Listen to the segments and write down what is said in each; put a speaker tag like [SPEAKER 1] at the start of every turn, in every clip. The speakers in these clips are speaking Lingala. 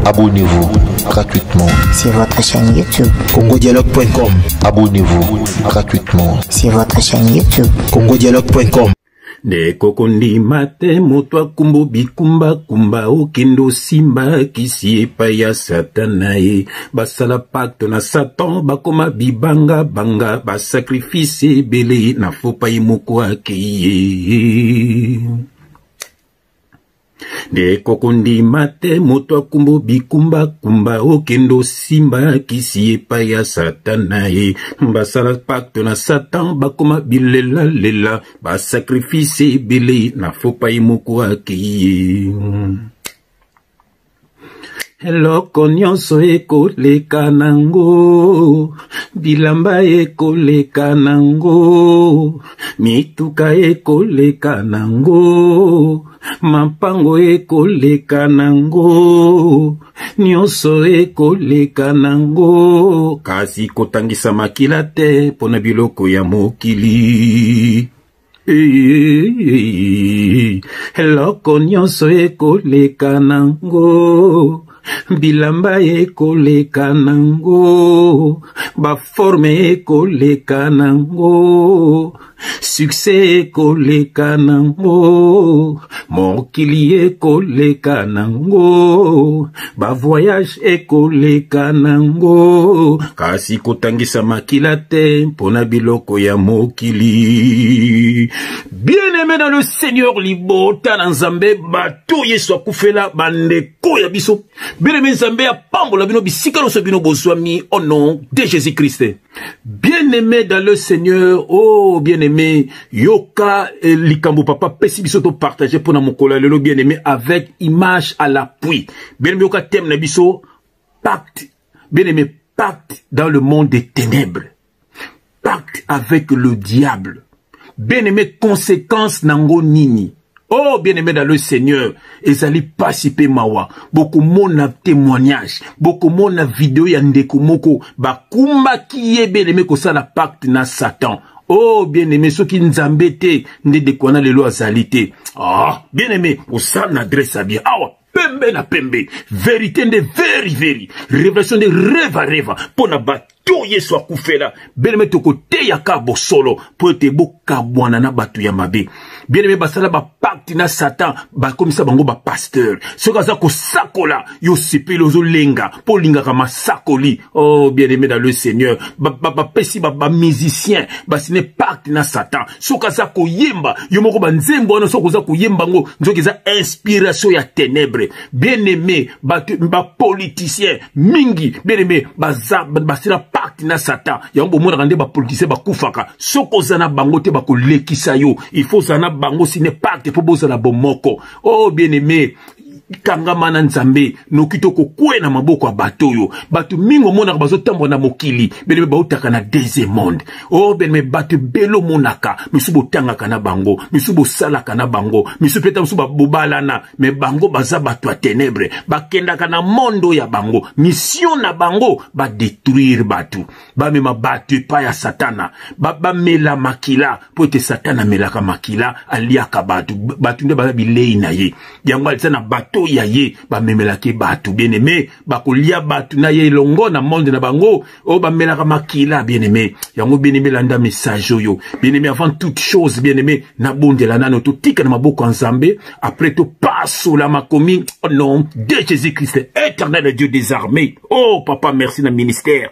[SPEAKER 1] Abonnez-vous gratuitement
[SPEAKER 2] sur votre chaîne YouTube
[SPEAKER 3] congodialogue.com.
[SPEAKER 1] Abonnez-vous gratuitement
[SPEAKER 2] sur votre chaîne YouTube
[SPEAKER 3] congodialogue.com.
[SPEAKER 4] Ne kokondi mate motwa kumbo bikumba kumba okendo simba kisi epa ya satana ye basala pacte na satan bakoma bibanga banga basakrifise ebele na fopa ye moko akeye. Ne kokondi mate motwa kumbo bikumba kumba okendo simba kisi epa ya satana ye basala pacte na satan bakoma bilela lela basakrifise ebele na fopa ye moko akeye. Eloko nyonso ekoleka nango, bilamba ekoleka nango, mituka ekoleka nango, mapango ekoleka nango, nyonso ekoleka nango, kasi kotangisa makila te pona biloko ya mokili. Eloko nyonso ekoleka nango, bilamba ekoleka nango, baforme ekoleka nango, succès ekoleka nango, mokili ekoleka nango, bavoyage ekoleka nango, kasi kotangisa makila te mpona biloko ya mokili. Bien-aimé dans le Seigneur, libota na nzambe bato yesu akufela bandeko ya biso. Bien-aimé nzambe ya pambola bino bisika no bino bozwami au nom de Jésus-Christ. Bien-aimé dans le Seigneur, oh bien-aimé, yoka likambo papa pesi biso to partager pour na mokola lelo bien-aimé avec image à l'appui. Bien-aimé yoka thème na biso pacte. Bien-aimé pacte dans le monde des ténèbres. Pacte avec le diable. Bien-aimé, conséquence nango nini. Oh, bien-aimé dans le Seigneur, ezali participer mawa. Beaucoup mon témoignage, beaucoup mon vidéo yandeko moko, bakumba kiye bien-aimé ko sala pacte na Satan. Oh, bien-aimé, ceux qui nous embêtent, ne déconnent les lois alité. Ah, bien-aimé, au sale n'adresse à bien. Ah, pembe na pembe. Vérité de veri. Révélation de reva. Pour na bato yesu akufela. Bien-aimé, toko te yaka bo solo. Pour te bo kabwana na batu ya mabe. Bien-aimé, basala ba pacte na Satan. Ba komisa bango ba pasteur. Sokaza ko sakola. Yo sepe lozo lenga. Po linga kama sakoli. Oh, bien-aimé dans le Seigneur. Ba pesi ba musicien. Ba sine pacte na Satan. Sokaza ko yemba. Yo moko ba nzembo wana sokaza ko yemba ngo. Nzokiza inspiration ya ténèbres. Bien-aimé, ba politicien mingi. Bien-aimé, ba sina pacte na Satan. Yambo mona rande ba politicien ba kufaka. Sokoza na bango te ba ko lekisa yo. Il faut zana bango sine pacte po boza na bomoko. Oh bien-aimé, kangama na nzambe nokito kokwe na maboko ya bato yo bato mingo monaka bazotambo na mokili bele bautaka na deuxième monde. Oh ben me bato belo monaka misu botangaka na bango misu bosalaka na bango misu peta misu bobalana me bango baza bato ya ténèbres bakendaka na mondo ya bango mission na bango ba détruire bato ba mema bato pa ya satana ba mela makila po te satana melaka makila aliaka bato nde ba bilei na ye yango alisana bato ya ye ba memelaki batu bien-aimé bakolia batu na ye longo na monde na bango o ba melaka makila bien-aimé yango bien-aimé landa message yo bien-aimé avant toute chose bien-aimé na bondela nano to tika na maboko nzambe après to passo la makomi au nom de Jésus-Christ éternel Dieu des armées. Oh papa, merci na ministère,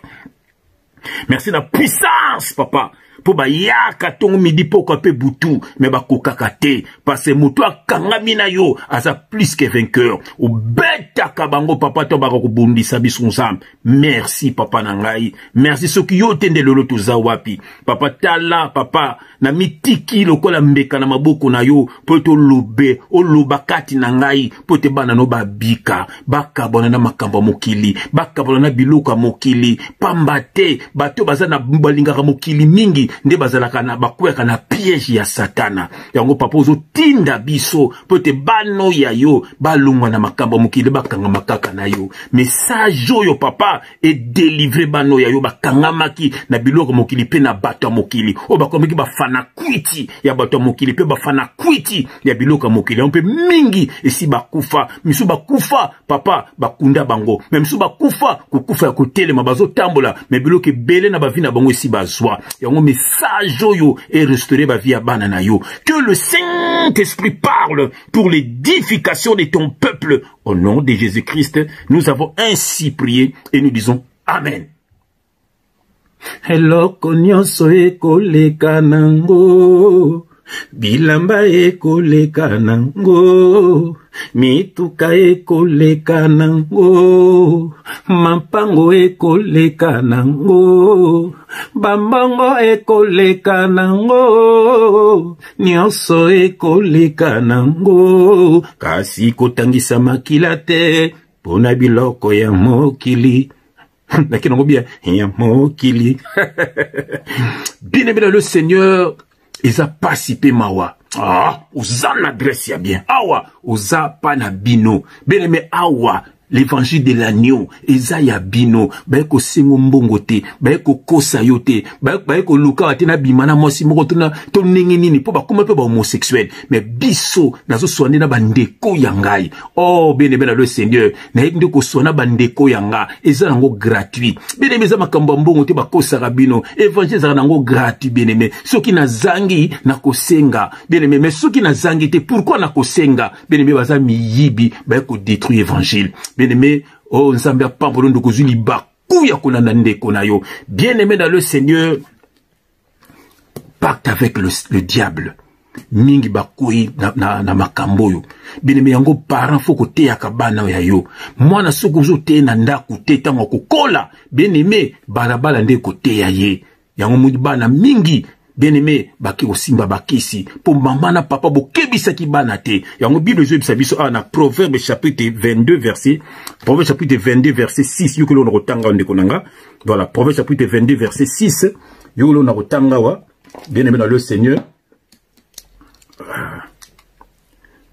[SPEAKER 4] merci na puissance papa po ba yaka tongo midi poko pe butu me ba kokaka te parce que mutu akangami na yo aza plus que vainqueur ou beta kabango papa to ba ko bundisa biso nzambe. Merci papa na ngai, merci soki yo tende lolo toza wapi papa tala papa na mitiki lokola mbeka na maboko na yo po to lobe o lobakati na ngai po te bana no babika bakabona na makambo mokili bakabona na biluka mokili pamba te bato baza na balingaka mokili mingi nde bazalaka na bakweka na piège ya satana. Yango papa ozo tinda biso pote bano ya yo balungwa na makambo mokili bakanga makaka na yo. Message yo papa et délivrer bano ya yo bakanga maki na biloko mokili pe na bato mokili. O bakomeki bafana kwiti ya bato mokili pe bafana kwiti ya biloko mokili. On pe mingi esi bakufa, misu bakufa papa bakunda bango. Même misu bakufa kukufa ya kotelema bazo tambola me biloko bele na bavi na bango esi bazwa. Yango message yo et restaurer ba vie ya bana na yo. Que le Saint-Esprit parle pour l'édification de ton peuple. Au nom de Jésus-Christ, nous avons ainsi prié et nous disons Amen. Eloko nyonso ekoleka nango, bilamba ekoleka nango, mituka ekoleka nango, mampango ekoleka nango, bambongo ekoleka nango, nyonso ekoleka nango, kasi kotangisa makila te pona biloko ya mokili. Bien, le Seigneur, il a participé mawa. Ah, osa n'adresse ya bien. Awa, osa panabino. Bien aimé, awa. L'évangile de l'agneau, Esaïa bino, baeko sengo mbongote, baeko kosa yote, baeko luka watena bimana mosi moko tona to ndenge nini po bakoma pe ba homosexuel, mais biso nazo soane na bandeko yangai. Oh bien aimé le Seigneur, na yende ko soana bandeko yanga, eza nango gratuit. Bien aimé za makambo mbongote bakosa rabino, évangile za nango gratuit bien aimé. Soki na zangi na kosenga, bien aimé, mais soki na zangi te pourquoi na kosenga? Bien aimé baza miyibi, baeko détruire évangile. Bien-aimé, oh, Nzambia Pambolondo Kozuli Bakou ya kolanda ndeko na yo. Bien-aimé dans le Seigneur, pacte avec le diable. Mingi bakui na makamboyo. Bien-aimé, yango parent faut kote ya kabana ya yo. Mwana soko zo te na ndaku te tango kokola. Bien-aimé, balabala nde kote ya ye. Yango mudibana mingi. Bien-aimé, baki osimba bakisi. Pour maman na papa bo kebisa ki bana te. Yango Bible zo bisabiso na Proverbe chapitre 22 verset. Proverbe chapitre 22 verset 6. Yuko lo rotanga ndeko nanga. Voilà, Proverbe chapitre 22 verset 6. Yuko lo rotanga wa. Bien-aimé dans le Seigneur.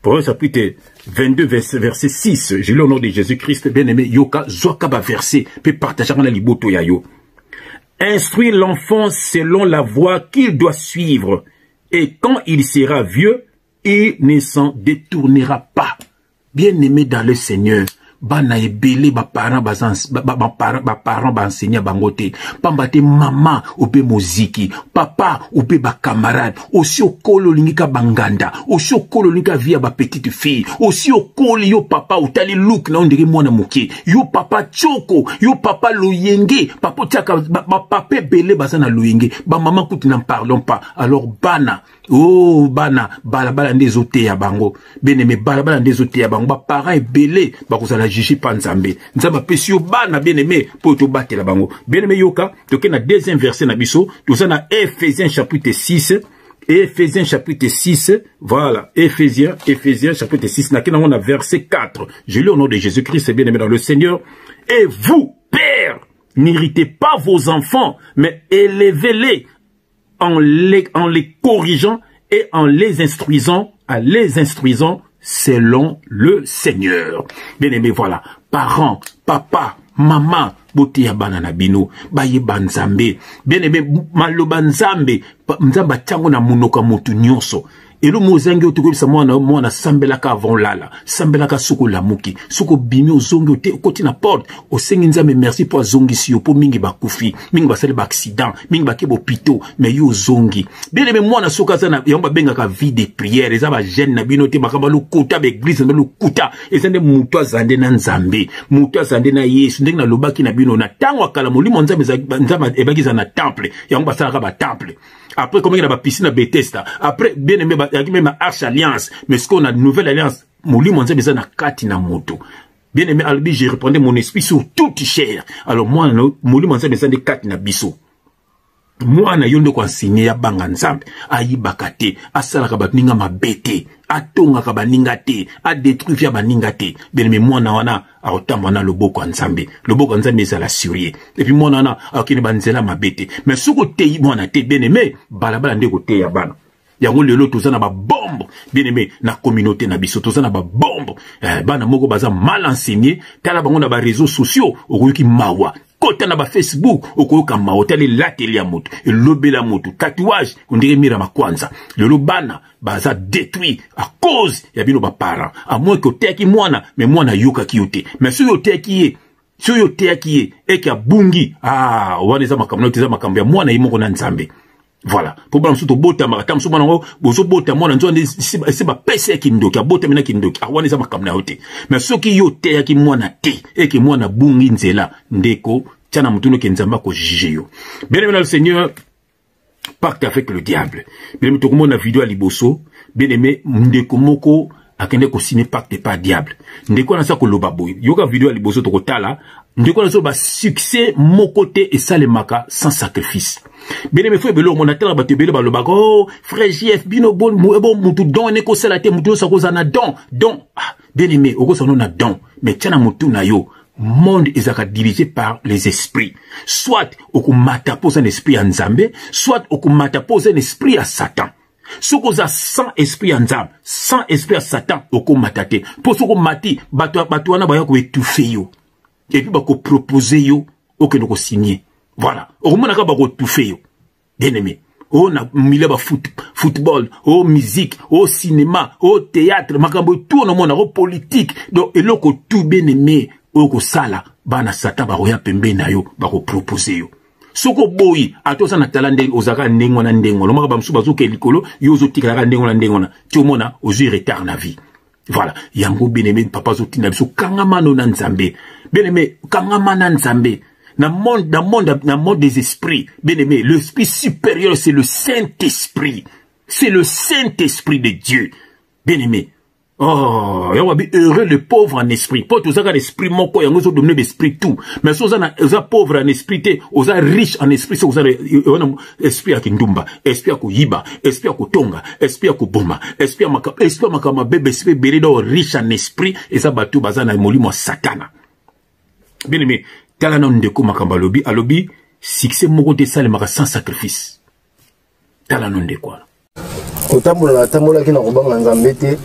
[SPEAKER 4] Proverbe chapitre 22 verset 6. J'ai le nom de Jésus-Christ. Bien-aimé, yoka zoka ba verset. Pe partager na liboto ya yo. Instruire l'enfant selon la voie qu'il doit suivre, et quand il sera vieux, il ne s'en détournera pas. Bien-aimé dans le Seigneur, bana ebele ba parents ba enseignant bangote, pambate maman ope moziki, papa ope ba camarade, aussi okolo lingika banganda, aussi okolo lingika via ba petite fille, aussi okolo yo papa utali look na ondiri mwana muke, yo papa choko, yo papa loyenge, papa tiaka ba papa belé bazana loyenge, ba maman kuti n'en parlons pas. Alors bana, oh bana, balabala ndezote ya bango, bien-aimé balabala ndezote ya bango, ba parents ebele ba kozala juger pa nzambe. Nzamba pesio bana bien-aimé po to batela bango. Bien-aimé yoka, toke na deuxième verset na biso, toza na Ephésiens chapitre 6. Ephésiens chapitre 6, voilà, Ephésiens chapitre 6, on a verset 4. Je lis au nom de Jésus-Christ, bien-aimé dans le Seigneur. Et vous, pères, n'irritez pas vos enfants, mais élevez-les en les corrigeant et en les instruisant, selon le Seigneur. Bien-aimé, voilà, parents, papa, maman, bote ya bana na bino, baye banzambe. Bien-aimé, maloba nzambe, nzamba tiango na munoka mutu nyonso. Et le mozangi otokobisa mwana sambelaka avant lala, sambelaka soko lamuki, soko bimi ozongi ote okoti na porte, osengi nzambe merci pour zongi si yo po mingi bakufi, mingi basale ba accident, mingi bakebo pito, mais yo zongi. Bien aimé mwana soka zana yamba bengaka vie de prière, eza ba jeune na bino te bakaba lokuta ba église na lokuta, ezande mutu azande na nzambe, mutu azande na Yesu, ndenge na lobaki na bino na tango akala molimo nzambe ebakiza na temple, yamba basala ba temple. Après, comme il y a la piscine à Bethesda. Après, bien aimé, il y a même Arche Alliance. Mais ce qu'on a, nouvelle alliance, Mouli Monzé, mais on a Katina Moto. Bien aimé, Albi, j'ai répandu mon esprit sur toute chair. Alors, moi, Mouli Monzé, mais on a Katina Bisso. mwana yondo ko enseigner ya banga nzambe ayibaka te asalaka baninga mabete atongaka baninga te adétruire baninga te bien-aimé mwana wana aotamba na loboko nzambe ezala surye et puis mwana wana akini banzela mabete mais soko te mwana te bien-aimé balabala ndeko te ya bana yango lelo tozana ba bombe bien-aimé na communauté na biso tozana ba bombe bana moko baza mal enseigné tala bango na ba réseaux sociaux okoyoki mawa kota na ba Facebook okoyoka mawa tali lateli ya moto elobela moto tatouage ondire mira makwanza lelo bana baza détruit à cause ya bino ba parents à moins que teki mwana mais mwana yoka kiyote mais so yo teki eki abungi wana eza makambo ya mwana yimoko na nzambe. Voilà. Pour blanc surtout bota maratam so banango bozo bota mona nzo c'est ba pese ki ndoki bota mena ki ndoki awani za makamna hote mais soki yo te ya ki mwana te et ki mwana bungi nzela ndeko tana mutuno ke nzamba ko juger yo. Bien aimé le Seigneur pacte avec le diable. Bien aimé to komona vidéo à liboso bien aimé ndeko moko akende ko signer pacte pas diable. Ndeko na sa ko loba boy. Yoka vidéo à liboso to ko tala ndeko na so ba succès moko te et salemaka sans sacrifice. Bien aimé frère belo mon atela batebele ba lobako oh frère JF bino bon mutu don ne ko sala te mutu sa ko zana don bien aimé oko sa na don mais tiana mutu na yo monde ezaka dirigé par les esprits soit okumata pose un esprit à Nzambe soit okumata pose un esprit à Satan soko za sans esprit à Nzambe sans esprit à Satan okumata te po soko mati bato wana ba ko étouffer yo et puis ba ko proposer yo okeno ko signer. Voilà. Au moins, on a pas tout fait. Bien aimé. Oh, na milieu football, oh, musique, oh, cinéma, oh, théâtre, makambo tout no monde, oh, politique. Donc, et loko tout bien aimé, oh, ko sala, bana sata ba roya pembe na yo, ba ko proposer yo. Soko boyi, ato sa na talande ozaka ndengo na ndengo. Lo maka bamsu bazo ke likolo, yo zo tikala ndengo na ndengo na. Ti omona ozu retard na vie. Voilà. Yango bien aimé, papa zo tina biso kangamano na Nzambe. Bien aimé, kangamana Nzambe. Dans le monde des esprits, bien aimé, l'esprit supérieur, c'est le Saint-Esprit. C'est le Saint-Esprit de Dieu. Bien aimé. Oh, heureux le pauvre en esprit. Pas tous un esprit moko, y'a nous donné l'esprit tout. Mais si vous pauvre en esprit, vous êtes riche en esprit, vous avez esprit à Kindumba, esprit à Kuyiba, esprit à Kutonga, esprit à Kuboma, esprit à Makama bébé, esprit bélido riche en esprit, et ça batou bazana molimo satana. Bien aimé. Tala na ndeko makamba lobi alobi succès moko te salemaka sans sacrifice. Tala na ndeko ala.
[SPEAKER 5] Otambola ki na kobanga Nzambe te.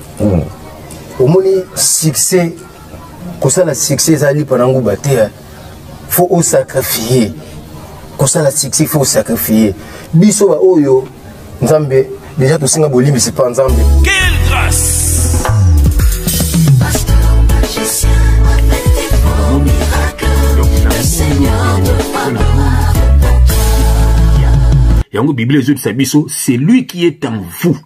[SPEAKER 5] Omoni succès kosala succès ezali panango batea. Faut au sacrifier. Kosala succès faut sacrifier. Biso ba oyo Nzambe déjà to singa bolimi c'est pas Nzambe.
[SPEAKER 4] Quelle grâce. Yango Bible c'est lui qui est en vous,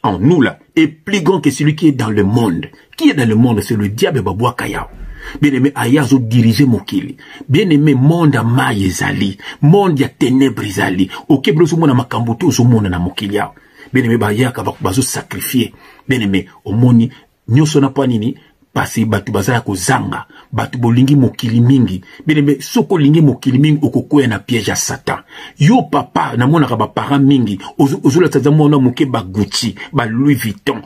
[SPEAKER 4] en nous là, est plus grand que celui qui est dans le monde. Qui est dans le monde, c'est le diable Baboua Kayao. Bien aimé, Ayazo diriger Mokili. Bien aimé, monde à maille zali, monde ya ténèbres zali. Ok, bro, mona makambuto, zo mona na Mokili yao. Bien aimé, Baya bazo sacrifier. Bien aimé, omoni, nyoso na panini. Parce batu bazaya ko zanga batu bolingi mokili mingi bien soko lingi mokili mingi okokoya na piège à Satan yo papa na mona ka ba parents mingi ozola tsaza mona moke ba Gucci ba Louis Vuitton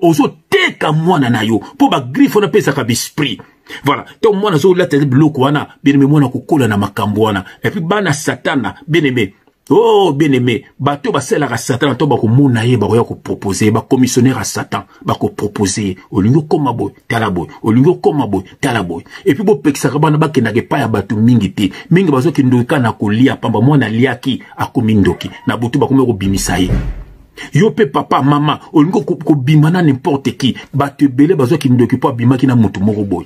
[SPEAKER 4] ozo teka mwana na yo po ba grifo na pesa ka esprit. Voilà to mwana zo la tsaza bloko wana bien mona kokola na makambo wana et puis bana Satana bien aimé. Oh, bien aimé, bateau basela à Satan, to bako mona ye bako ya ko proposer, ba commissionnaire à Satan, bako proposer, olingo koma boy, talaboy, olingo koma boy, talaboy. Et puis bo pekisa kabana ba kenage pa ya batu mingi te, mingi bazo kindoka na kolia pamba mwana liaki akomindoki, na butu bako meko bimisa ye. Yo pe papa, mama, olingo ko bimana n'importe qui, batu bele bazo kindoki pa bimaki na mutu moko boy.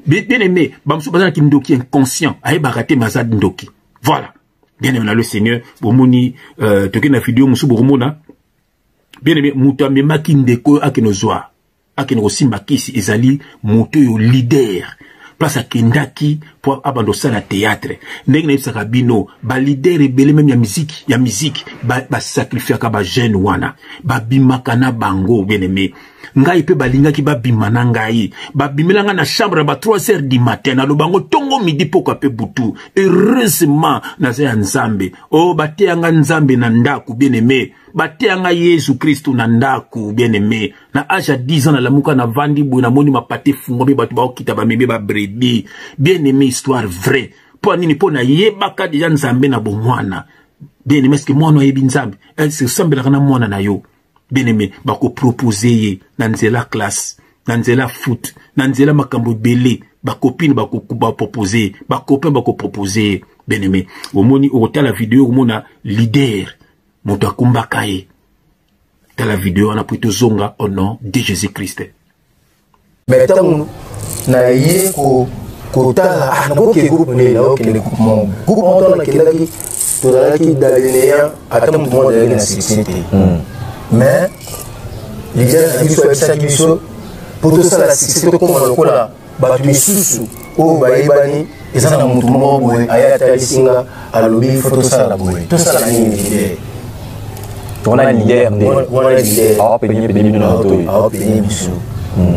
[SPEAKER 4] Bien aimé, bamsou bazana kindoki inconscient, aye barate mazad ndoki. Voilà. Bien aimé le Seigneur, bomoni toke na vidéo musu boromona. Bien aimé muta mema kindeko akenozoa. Akeno simba kisi ezali moto yo leader. place à kendaki pour abandonner la théâtre ndenge na yebisaka bino ba leader rebelle même ya musique ba sacrifier ka ba jeune wana ba bimaka na bango bien aimé ngai pe balingaki ba bimana ngai ba bimelanga na chambre ba 3h du matin na lobango tongo midi poko pe butu heureusement na za nzambe oh bateanga nzambe na ndaku bien aimé bateanga Yesu Kristo na ndaku bien aimé na âge 10 ans na lamuka na vandi bu na moni mapate fungo be batu ba okita ba mebe ba brebis bien aimé histoire vraie po nini po na yebaka deja nzambe na bomwana bien aimé est-ce que mwana yebi nzambe elle se semble na mwana na yo bien aimé bako proposer na nzela classe na nzela foot na nzela makambo belé ba copine bako proposer ba copain bako proposer bien aimé omoni otala vidéo omona leader moto akumbaka ye dans la vidéo on a pris zonga au nom de Jésus-Christ.
[SPEAKER 5] Mais tant na ye ko tala na ko ke groupe ne na ko le groupe on na kelaki to la ki dalinéa atam tout monde na société. Mais les gens qui sont ça qui sont pour tout ça la société comme on ko la ba tu susu o ba ibani eza na mutu mo boy ayata lisinga alobi photo ça la boy tout ça la ni idée.
[SPEAKER 6] On a une idée.
[SPEAKER 5] On a une idée.
[SPEAKER 6] Ah, payer na auto.
[SPEAKER 5] Ah, payer biso.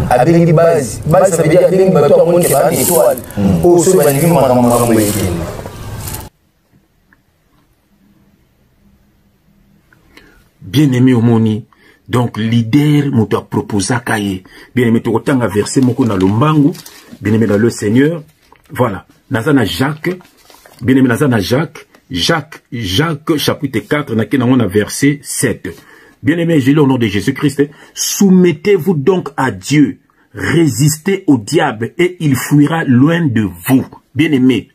[SPEAKER 5] Avec les bases, ça veut dire que bateau à monde qui est étoile. Au sous ben vivre makambo yekene.
[SPEAKER 4] Bien-aimé Omoni, donc leader moto proposa kaye. Bien-aimé to kotanga verset moko na lombangu, bien-aimé dans le Seigneur. Voilà, nazana Jacques, bien-aimé nazana Jacques chapitre 4, on a verset 7. Bien-aimé, je lis au nom de Jésus-Christ. Soumettez-vous donc à Dieu. Résistez au diable et il fuira loin de vous. Bien-aimé,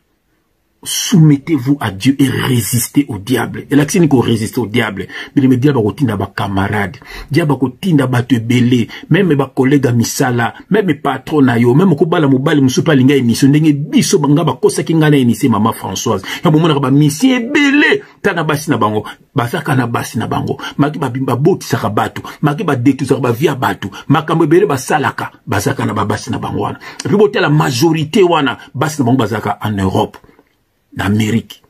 [SPEAKER 4] soumettez-vous à Dieu et résistez au diable. Et là, c'est qu'on résiste au diable. Mais le diable va tinda ba camarade, diable va tinda ba te belé, même ba collègue à misala, même patron na yo, même ko bala mobali musupa linga émission ndenge biso banga ba kosa kinga na émission maman Françoise. Ya bo mona ba mission belé, tana basi na bango, basaka na basi na bango. Maki ba bimba boti saka batu, maki ba detu saka ba via batu, makambo belé ba salaka, basaka na ba basi na bango wana. Et puis bote la majorité wana, basi na bango basaka en Europe. L'Amérique.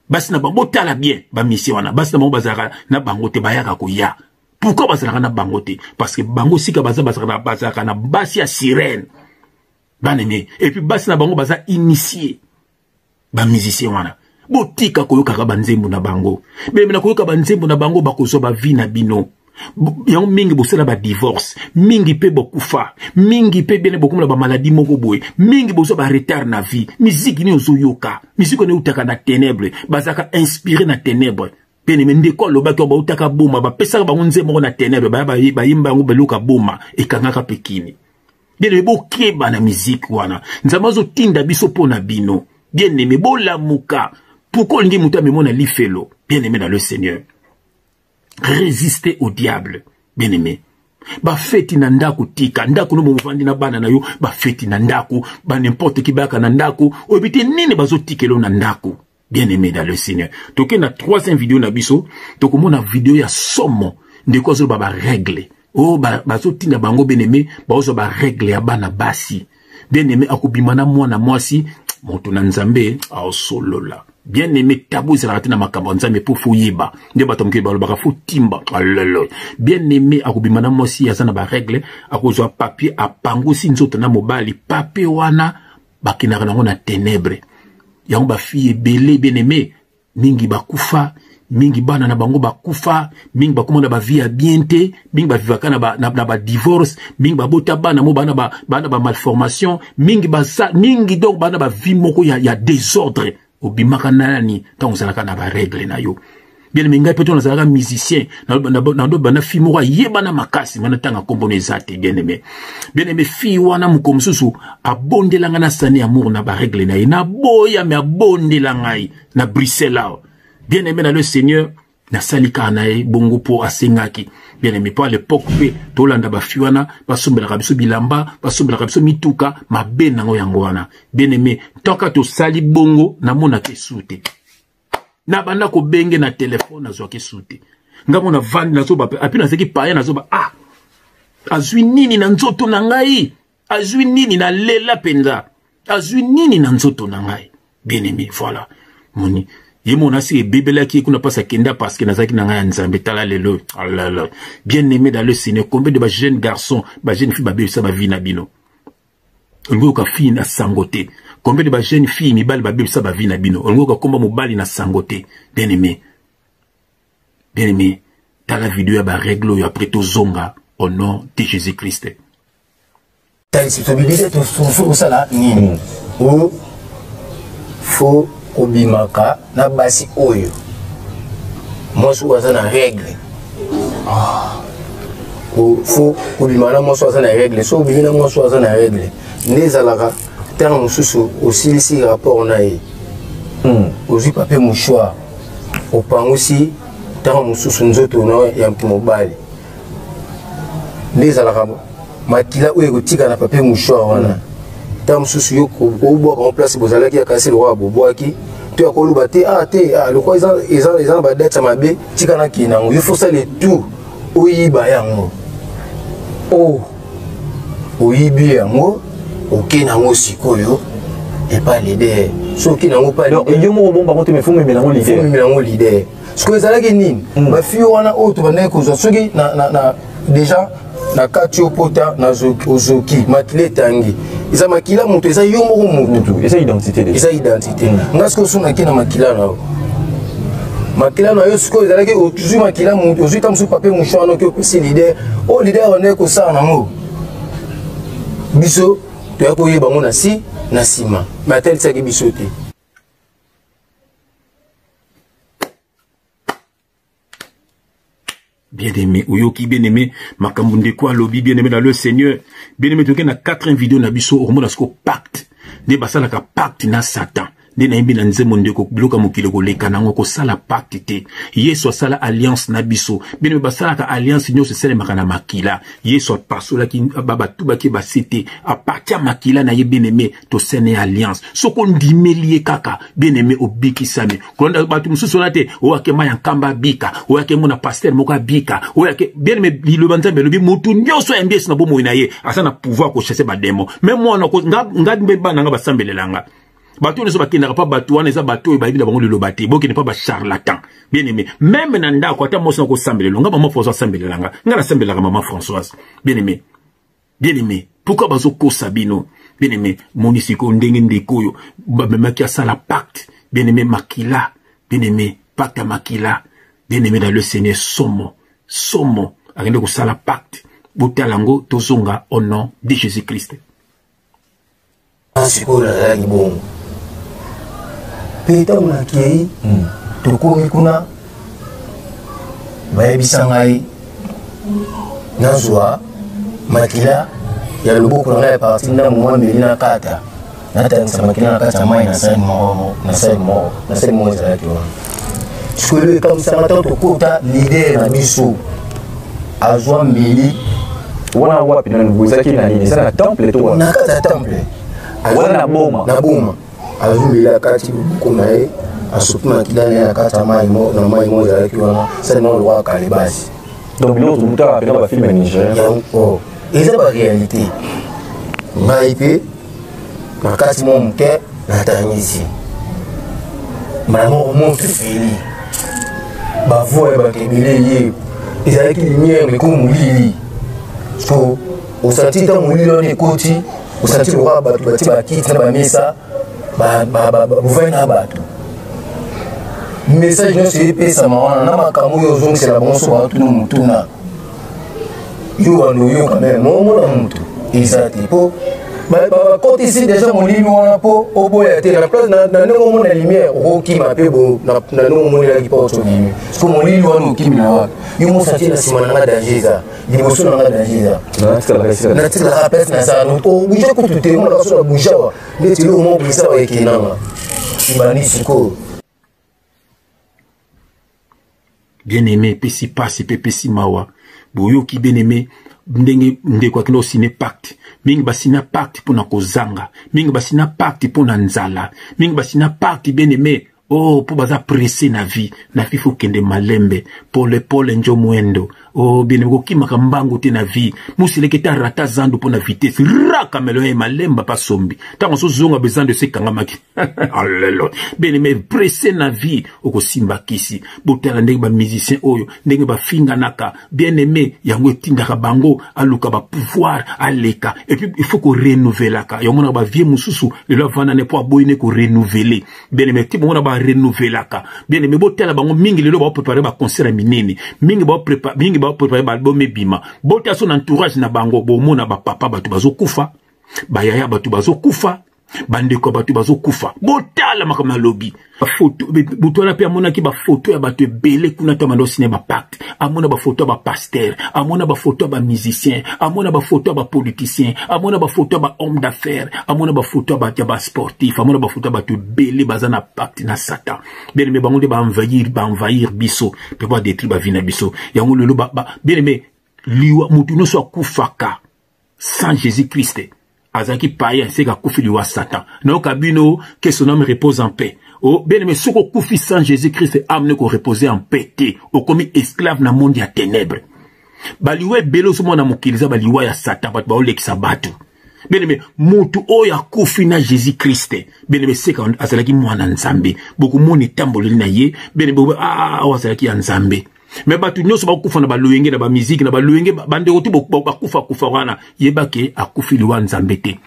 [SPEAKER 4] Basi na bango tala bien, ba mission wana. Basi na bango bazaka na bango te bayaka ko ya. Pourquoi bazaka na bango te? Parce que bango sika bazaka na basi ya sirène. Banene. Et puis basi na bango baza initié. Ba musicien wana. Botika koyoka ka banzembo na bango. Beme na koyoka banzembo na bango bakozo ba vie na bino. Yang mingi bosala ba divorce, mingi pe bokufa, mingi pe bene bokumla ba maladie moko boy, mingi bozo ba retard na vie, musique ni ozoyoka, musique ne utaka na ténèbres, bazaka inspiré na ténèbres. Bene mende ko loba ko ba utaka boma, ba pesa ba nze moko na ténèbres, ba yimba ngo beluka boma e kangaka pekini. Bene bo keba na musique wana, nzamazo tinda biso pona bino. Bien aimé bo lamuka, pourquoi ngi muta memona lifelo, bien aimé dans le Seigneur. Résister au diable, bien aimé. Ba feti na ndaku tika, ndaku no muvandi na bana na yo, ba feti na ndaku, ba n'importe qui baka na ndaku, obite nini bazo tikelo na ndaku. Bien aimé dans le Seigneur. Toke na troisième vidéo na biso, toko mona vidéo ya somo, ndeko zo ba règle. Oh bazo tina bango bien aimé, bazo ba règle ya bana basi. Bien aimé akubimana mwana mwasi, moto na nzambe a solola. Bien aimé tabou zera na makambo nzambe pour fuyeba nde batomke balobaka fu timba alelo bien aimé akubimana mosi yazana ba règle akozwa papier apangosi nzoto na mobali papier wana bakinaka nango na ténèbres yango ba fille belé bien aimé mingi bakufa mingi bana na bango bakufa mingi bakomona ba vie bien te mingi ba vivaka na ba divorce mingi ba bota bana mo bana ba malformation mingi donc bana ba vie moko ya désordre obimaka nani tant ozalaka na ba règle na yo bien aimé ngai peut-on ozalaka musicien na ndo bana fille moko yebana makasi mana tanga kombono ezate bien aimé fille wana mukomsusu abondelanga na sani amour na ba règle na ye na boya me abondelanga na Bruxelles bien aimé dans le Seigneur na salika na ye bongo po asengaki bien aimé pour l'époque pe tolanda ba fiwana basombelaka biso bilamba basombelaka biso mituka mabe nango yango wana bien aimé toka to sali bongo na mona ke sute na banda ko benge na téléphone na zo ke sute ngamo na vandi na zo ba apina seki paya na zo ba azwi nini na nzoto na ngai azwi nini na lela penza azwi nini na nzoto na ngai bien aimé voilà moni ye mona si bébé qui kuna pas kenda parce que nazaki na ngai nzambe tala lelo alala bien aimé dans le Seigneur combien de ba jeunes garçons ba jeunes filles ba bebisa ba vie na bino ngo ka fille na sangote combien de ba jeunes filles mibali ba bebisa ba vie na bino ngo ka komba mobali na sangote bien aimé tala vidéo ya ba règle yo après to zonga au nom de Jésus-Christ.
[SPEAKER 5] Possibilité de souffrir ça là nini ou faut obimaka na basi oyo moi je vois ça na règle faut obimaka na moi je vois ça na règle so obimina moi je vois ça na règle nezalaka tant mususu aussi ici rapport na e aussi papier mouchoir opango aussi tant mususu nzoto na ya mobali nezalaka makila oyo kotika na papier mouchoir wana tam susu yo ko boka en place bozalaki ya kasi le roi boboaki to ya koluba te le roi ils ba date mabe tika na kinango il faut ça le tout oyiba yango oyibi yango okinango sikoyo et pas l'idée so kinango pas l'idée
[SPEAKER 6] yo mo bomba moto me fumu melango
[SPEAKER 5] l'idée ce que ezalaki nini ba fille wana o to bana ko zo soki na déjà na kati opota na ozoki makile tangi isa makila mutu isa yo moko mutu
[SPEAKER 6] isa identité
[SPEAKER 5] ngasko sona kina makila na yo siko ezalaki otuzu makila mutu ozu tamsu papier mouchoir no ki opesi leader o leader wana ko sa nango biso to ya ko yeba ngo na si na sima matel tsaki biso te.
[SPEAKER 4] Bien-aimé, Oyoki bien-aimé, Makambunde kwa lobby bien-aimé dans le Seigneur. Bien-aimé, tu as 4 vidéos na biso au monde asko pacte. Ne basala ka pacte na Satan. Ne na imbi na nzemonde ko bloka mokile ko leka nango ko sala pacte te. Yeso sala alliance na biso. Bien-aimé basala ka alliance nyo se sele makana makila. Yeso pasola ki baba tuba ki basite a partir makila na ye bien-aimé to sene alliance. Soko ndimeli kaka bien-aimé obiki same. Kolanda batu mususu late o akema yankamba bika, o akema na pasteur moka bika, o ake bien-aimé le banzambe lobi mutu nyoso MBS na bomo ina ye asa na pouvoir ko chasser ba démon. Même moi na ko ngad ba na nga basambelelanga. Bateau ne sont pas qui n'a pas bateau, les bateaux, ils vont le bâtir, bon, qui n'est pas charlatan. Bien aimé. Même nanda, quand moi, c'est encore sambe le longa, maman Françoise sambe le langa. N'a sambe la maman Françoise. Bien aimé. Bien aimé. Pourquoi bazo ko sabino? Bien aimé. Monisiko ndenge ndeko yo. Même qui a ça la pacte. Bien aimé makila. Bien aimé. Pacte à makila. Bien aimé dans le Seigneur, somo. Arrêtez ko ça la pacte. Botalango, tozonga, au nom de Jésus-Christ.
[SPEAKER 5] C'est quoi la bon? Peta unakei tukomi kuna bayebisa ngai nazwa makila ya loboko na ngai parti na mwa mbeli na kata natangisa makila na kata mai na side mo ezalaki wana sikolo ekamwisanga ntango tokota lider na biso azwa mbeli
[SPEAKER 6] wana wapi na nibuzaki na nini eza na temple to
[SPEAKER 5] na kata ya temple
[SPEAKER 6] wana na boma
[SPEAKER 5] azumila kati kuna ye asopima kidana ya kata mai mo ezalaki wana sali nao lokwa kale basi
[SPEAKER 6] donc biloko tomutaka pena bafilme nigérien
[SPEAKER 5] eza baréalité ngai mpe na kati mo moke natangisi mama montre feli bavoya bakebele ye ezalaki lumière meko molili so osanti ntango molili wana ekoti osanti lokwa bato bati bakiti na bamesa bovai na bato message nyonso epesama wana na makambo oyo ozongisela bango so batuna motuna yo wana oyoka meme nomona motu eza te mpo bakotisi deja molimi wana mpo oboya te na place na ndenge omona lumière okokima mpe na ndenge omonelaki mpo osolimi so molili wana okimi na wapi yo mosati na nsima na nga danger eza liboso na nga danger eza natikalaka place na sana obouge kutu te omonaka so na bougeawa ndeti lo omo bwisa wayekenanga ibandi sikoyo
[SPEAKER 4] bien-aimé, pesi pasi, pesi mawa. Boyoki bien-aimé, ndenge kwa kino sine pacte. Mingi basina pacte pona kozanga. Mingi basina pacte pona nzala. Mingi basina pacte bien-aimé, Oh, pour baza pressé na vie faut kende malembe, pole njo mwendo. Oh, bien ko kimaka mbangu te na vie. Musileke ta rata zando pour na vitesse. Raka melo e malemba pa sombi. Tango so zonga besoin de se kangamaki. Alelo. Bien mais pressé na vie oko simba kisi. Botala ndenge ba musicien oyo, ndenge ba finga naka. Bien aimé, yango tindaka bango aluka ba pouvoir aleka. Et puis il faut ko renouveler ka. Yango na ba vie mususu, le la vana ne po boyine ko renouveler. Bien aimé, ti mo na ba renouveler ka. Bien aimé, botala bango mingi le ba préparer ba concert minene. Mingi ba préparer ba album bima. Botala son entourage na bango bo mona ba papa batu bazo kufa. Ba yaya batu bazo kufa. Bandeko batu bazo kufa. Botala makama lobby. Ba photo butona pe amona ki ba photo ya batu belé kuna to mando cinéma pacte. Amona ba photo ba pasteur, amona ba photo ba musicien, amona ba photo ba politicien, amona ba photo ba homme d'affaires, amona ba photo ba sportif, amona ba photo ba tu belé bazana pacte na Satan. Bien aimé bango de ba envahir biso, pe ba détruire ba vina biso. Yango lelo ba bien aimé liwa mutu no so kufaka sans Jésus-Christ. Azaki païen, c'est qu'à koufi liwa Satan. Non, kabino, que son âme repose en paix. Oh, bien aimé, ce qu'on koufi sans Jésus-Christ, âme ko reposer en paix. Au commis esclave na monde ya ténèbres. Baliwe belo so mona mukiliza baliwa ya Satan, bat baole ki sabatu. Bien aimé, mutu o ya koufi na Jésus-Christ. Bien aimé, c'est qu'à azalaki mwana nzambe. Beaucoup moni tamboli na ye. Bien aimé, azalaki ya nzambe. Mais batu nyoso ba kufa na ba loyenge na ba musique na ba loyenge bande oti ba kufa wana yebake akufi liwa nzambe te.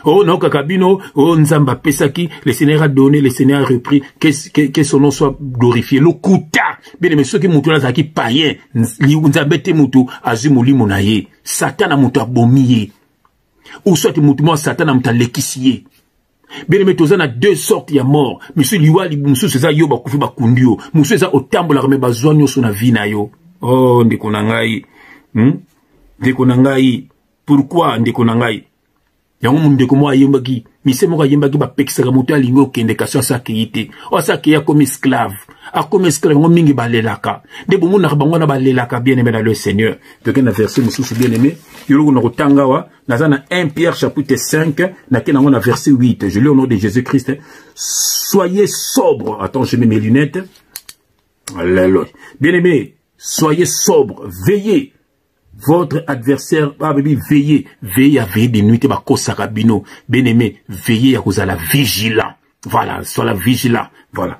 [SPEAKER 4] Oh non kakabino oh nzamba pesaki le Seigneur a donné, le Seigneur a repris, que son nom soit glorifié. Le kuta bien mais ceux qui mutu na zaki païen nzambe te mutu azimuli monaye Satan na mutu abomiye ou soit mutu mo Satan na mutu lekisiye. Bien aimé, tozana deux sortes ya mort. Monsieur liwali, monsieur seza yo ba kufi ba kundio. Monsieur seza otambo la reme bazwa nyo na vie na yo. Oh, ndeko na ngai. Ndeko na ngai. Pourquoi ndeko na ngai? Yango ndeko mo ayembaki. Mise mo ayembaki ba pekisa moto alingo kende ka sa kiyite. O sa kiya comme esclave. A comme esclave ngo mingi balelaka. De bomo na bango na balelaka bien aimé dans le Seigneur. Donc un verset mususu bien aimé. Yolo na kotanga wa nazana 1 Pierre chapitre 5 na kenango na verset 8. Je lis au nom de Jésus-Christ. Soyez sobre. Attends, je mets mes lunettes. Alléluia. Bien aimé, soyez sobre, veillez. Votre adversaire, veillez à veiller des nuits, bino. Bien aimé, veillez à cause de la vigilant. Voilà, sois vigilant. Voilà.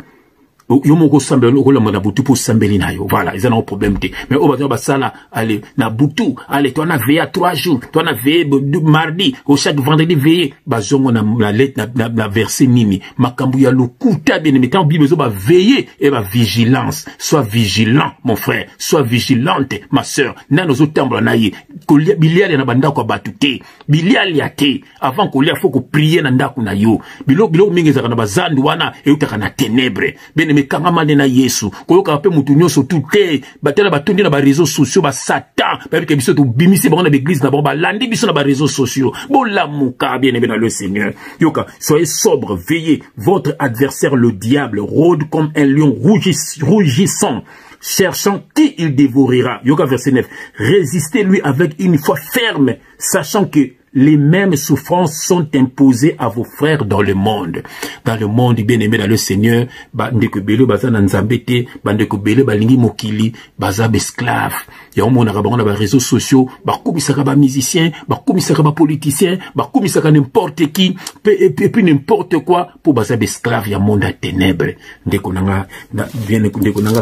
[SPEAKER 4] Yomoko sambeli okola mona butu pour sambeli na yo. Voilà, ils ont un problème te. Mais au bateau basala, allez, na butu, allez, toi na veillé à 3 jours, toi na veillé mardi, au chaque vendredi veillé, bazongo na lettre na verset nini, makambu ya lukuta bien aimé, tant bible ba veiller et ba vigilance. Sois vigilant, mon frère, sois vigilante, ma sœur. Nano zo tambla na ye, kolia biliali na banda kwa batute, biliali ya te, avant kolia faut ko prier na ndaku na yo. Bilo mingi za kana bazandu wana e utaka na ténèbres. Bien aimé kangamane na Yesu koyoka pe mutu nyonso tuté batela batundi na ba réseaux sociaux ba Satan parce que biso to bimisi bango na l'église na ba landi biso na ba réseaux sociaux bolamuka bien aimé dans le Seigneur yoka soyez sobre veillez votre adversaire le diable rôde comme un lion rougissant cherchant qui il dévorera. Yoka verset 9 résistez-lui avec une foi ferme sachant que les mêmes souffrances sont imposées à vos frères dans le monde. Dans le monde, bien aimé dans le Seigneur, ndeko belo baza na nzambete, ndeko belo balingi mokili, baza esclave. Ya omona bango na ba réseaux sociaux, bakumisaka ba musiciens, bakumisaka ba politiciens, bakumisaka n'importe qui, et puis n'importe quoi pour baza esclave ya monde à ténèbres. Ndeko nanga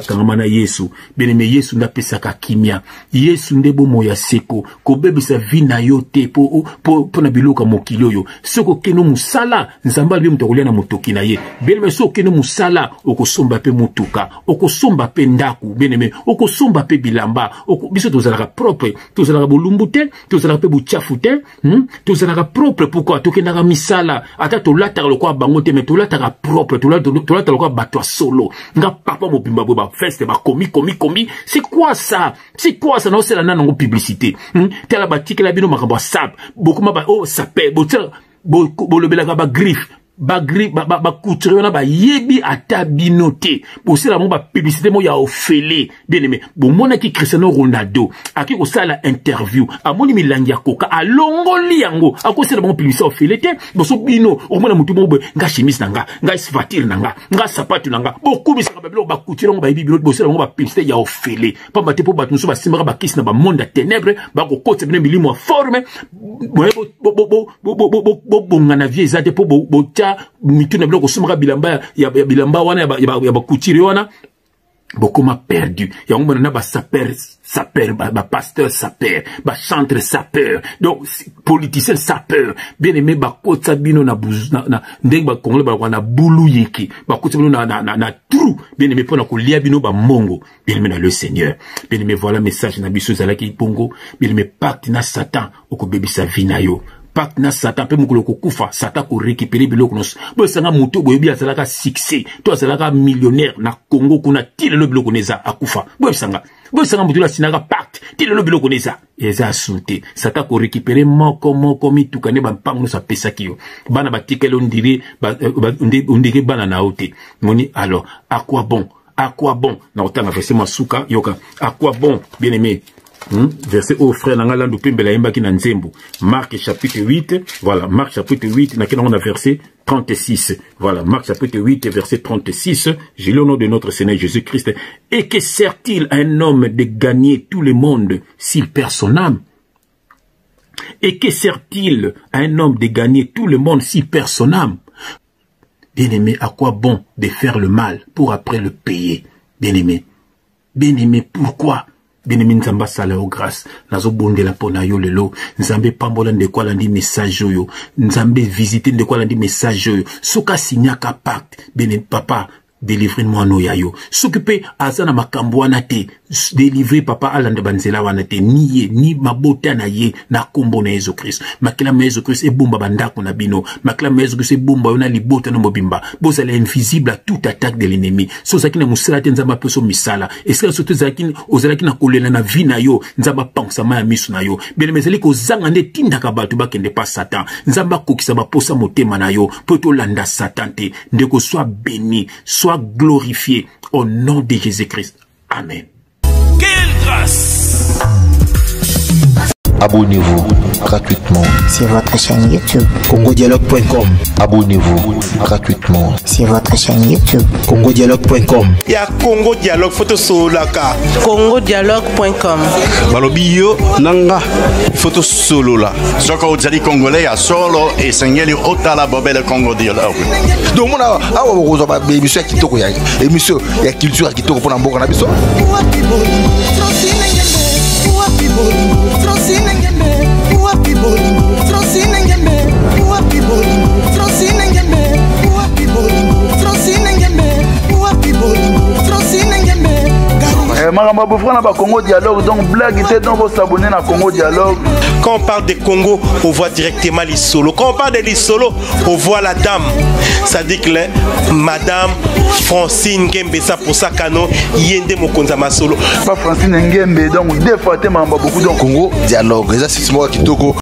[SPEAKER 4] kangama na Yesu. Bien aimé Yesu na pesaka kimia. Yesu ndebo moya seko, ko bebisa vie na yo te po na biloka mokili oyo soko keno musala nzamba bi mutokolia na motoki na ye bien soko keno musala okosomba pe mutuka okosomba pe ndaku bien okosomba pe bilamba biso tozalaka propre tozalaka bolumbute tozalaka pe buchafu te tozalaka propre pourquoi tokendaka misala ata tolata lokwa bango te mais tolata propre tolata lokwa bato solo nga papa mobimba bo ba feste ba komi c'est quoi ça non c'est la nango publicité tela batikela bino makambo sap beaucoup ma oh ça paie bolobelaka ba griffe couture wana ba yebi ata binote bosela mo ba publicité mo ya ofele bien aimé bon mona ki Cristiano Ronaldo aki ko sala interview amoni milangi ya koka alongoli yango akosela mo publicité ofele te boso bino omona mutu mo nga chemise nanga nga svatir nanga nga sapatu nanga bokubisa ka babilo ba couture ngo ba yebi binote bosela mo ba publicité ya ofele pamba te po ba tunso ba simba ba kisi na ba monde ténèbres ba ko kotse bino milimo forme ngana vie ezate po bocha mituna biloko somaka bilamba ya bilamba wana ya bakutiri wana bokoma perdu ya ngomba na ba saper ba pasteur saper ba chantre saper donc politicien saper bien aimé ba kotsa bino na ndenge ba congolais ba na bulu yiki ba kotsa bino na trou bien aimé pona ko lia bino ba mongo bien aimé na le Seigneur bien aimé voilà message na biso zalaki bongo bien aimé pacte na Satan okobebisa vina yo pacte na Satan pe mukolo kokufa Satan ko récupérer biloko nos bo sanga muto boyebi azalaka succès to azalaka millionnaire na Congo kuna tile lo biloko neza akufa bo sanga muto la sinaka pacte tile lo biloko neza eza asute Satan ko récupérer moko mitukane ba mpango sa pesa kiyo bana batikelo ndiri ndike bana na ote moni alors à quoi bon na otanga verset masuka yoka à quoi bon bien aimé verset au frère Nangalandu Pembela Yembaki Nanzembo. Marc chapitre 8, voilà, Marc chapitre 8, on a verset 36. Voilà, Marc chapitre 8, verset 36. J'ai le nom de notre Seigneur Jésus-Christ. Et que sert-il à un homme de gagner tout le monde s'il perd son âme? Et que sert-il à un homme de gagner tout le monde s'il perd son âme? Bien-aimé, à quoi bon de faire le mal pour après le payer? Bien-aimé, pourquoi? Bien-aimé nzamba sala o grâce nazo bondela pona yo lelo nzambe pambola ndeko landi message yo nzambe visiter ndeko landi message yo soka signaka pacte bien papa délivre-moi no yayo s'occuper azana makambo wana te délivrer papa alande banzela wana te ni mabota na ye na kombo na Yesu Christ makela na Yesu Christ ebumba bandako na bino makela na Yesu Christ ebumba yona libota na mobimba bozala invisible à toute attaque de l'ennemi so zakina musala te nzamba peso misala esika surtout zakina ozalaki na kolela na vie na yo nzamba pansa ma ya misu na yo bien mezali ko zanga nde tindaka bato bakende pa Satan nzamba kokisa ba posa motema na yo poto landa Satan te ndeko soit béni soit glorifié au nom de Jésus-Christ. Amen. Quelle grâce!
[SPEAKER 1] Abonnez-vous gratuitement
[SPEAKER 2] sur votre chaîne YouTube
[SPEAKER 3] congodialogue.com.
[SPEAKER 1] Abonnez-vous gratuitement
[SPEAKER 2] sur votre chaîne YouTube
[SPEAKER 3] congodialogue.com.
[SPEAKER 7] Il y a Congo Dialogue photo solaka
[SPEAKER 8] congodialogue.com.
[SPEAKER 7] Balobio nanga photo solo là.
[SPEAKER 9] Soko ozali congolais ya solo et sengeli otala bobele Congo Dialogue.
[SPEAKER 10] Donc mona awa bozo ba émission ya kitoko ya émission ya culture ya kitoko pona mboka na biso.
[SPEAKER 11] Congo Dialogue, donc blague était dans vos abonnés à Congo Dialogue.
[SPEAKER 7] Quand on parle de Congo, on voit directement les solos. Quand on parle de les solos, on voit la dame. Ça dit que Madame Francine Ngembe, ça pour ça canon, yende mokonza ma solo.
[SPEAKER 11] Pas Francine Ngembe, donc deux fois beaucoup dans
[SPEAKER 10] Congo Dialogue. Les assises moi qui toko.